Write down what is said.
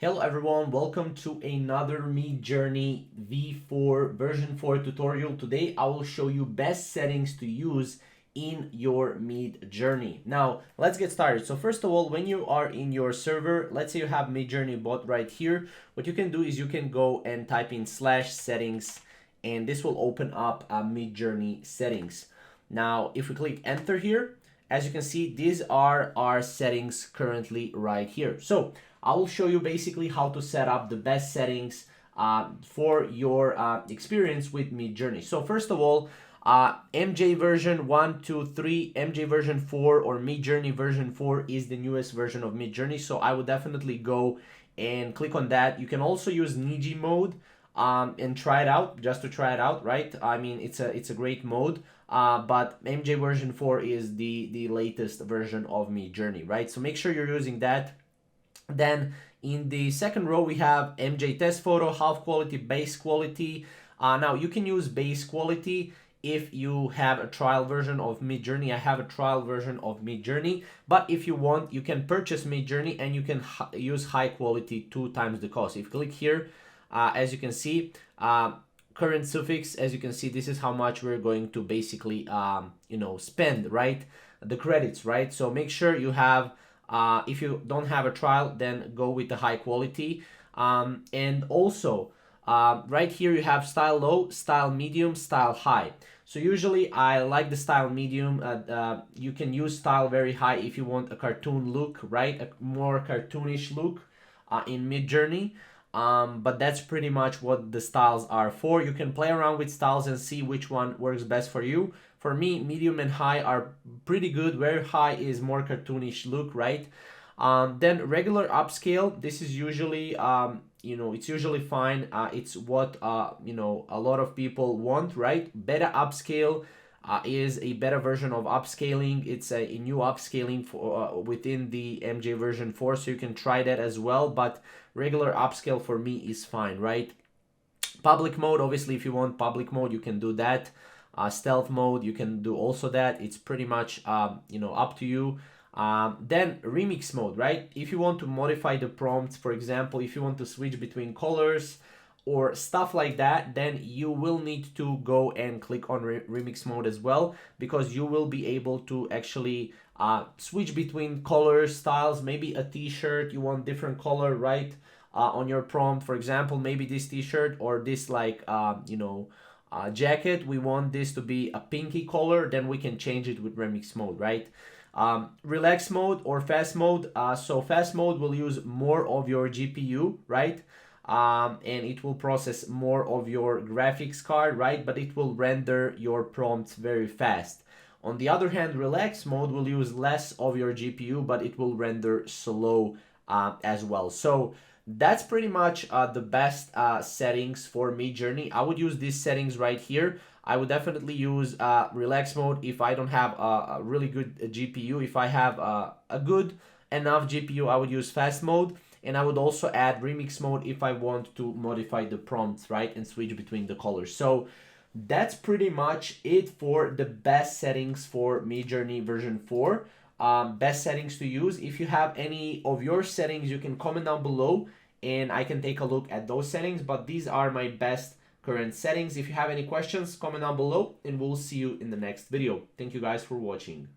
Hello everyone, welcome to another Midjourney V4 version 4 tutorial. Today I will show you best settings to use in your Midjourney. Now let's get started. So first of all, when you are in your server, let's say you have Midjourney bot right here, what you can do is you can go and type in /settings and this will open up Midjourney settings. Now if we click enter here, as you can see, these are our settings currently right here. So I will show you basically how to set up the best settings for your experience with Midjourney. So first of all, MJ version 1, 2, 3, MJ version 4 or Midjourney version 4 is the newest version of Midjourney. So I would definitely go and click on that. You can also use Niji mode and try it out, just to try it out, right? I mean, it's a great mode. But MJ version 4 is the latest version of Midjourney, right? So make sure you're using that. Then in the second row, we have MJ test photo, half quality, base quality. Now you can use base quality if you have a trial version of Midjourney. I have a trial version of Midjourney, but if you want, you can purchase Midjourney and you can use high quality 2 times the cost. If you click here, as you can see, current suffix, as you can see, this is how much we're going to basically spend, right? The credits, right? So make sure you have, if you don't have a trial, then go with the high quality. And also right here you have style low, style medium, style high. So usually I like the style medium. You can use style very high if you want a cartoon look, right? A more cartoonish look in Midjourney. But that's pretty much what the styles are for. You can play around with styles and see which one works best for you. For me, medium and high are pretty good. Very high is more cartoonish look, right? Then regular upscale, this is usually, it's usually fine. It's what, a lot of people want, right? Beta upscale is a better version of upscaling. It's a new upscaling for within the MJ version 4, so you can try that as well, but regular upscale for me is fine, right? Public mode, obviously if you want public mode, you can do that. Stealth mode, you can do also that. It's pretty much up to you. Then remix mode, right? If you want to modify the prompts, for example, if you want to switch between colors or stuff like that, then you will need to go and click on remix mode as well, because you will be able to actually switch between colors, styles. Maybe a t-shirt, you want different color, right? On your prompt, for example, maybe this t-shirt or this jacket, we want this to be a pinky color, then we can change it with remix mode, right? Relax mode or fast mode. So fast mode will use more of your GPU, right? And it will process more of your graphics card, right? But it will render your prompts very fast. On the other hand, relax mode will use less of your GPU, but it will render slow as well. So that's pretty much the best settings for Midjourney. I would use these settings right here. I would definitely use relax mode if I don't have a really good GPU. If I have a good enough GPU, I would use fast mode. And I would also add remix mode if I want to modify the prompts, right? And switch between the colors. So that's pretty much it for the best settings for Midjourney version 4. Best settings to use. If you have any of your settings, you can comment down below and I can take a look at those settings. But these are my best current settings. If you have any questions, comment down below and we'll see you in the next video. Thank you guys for watching.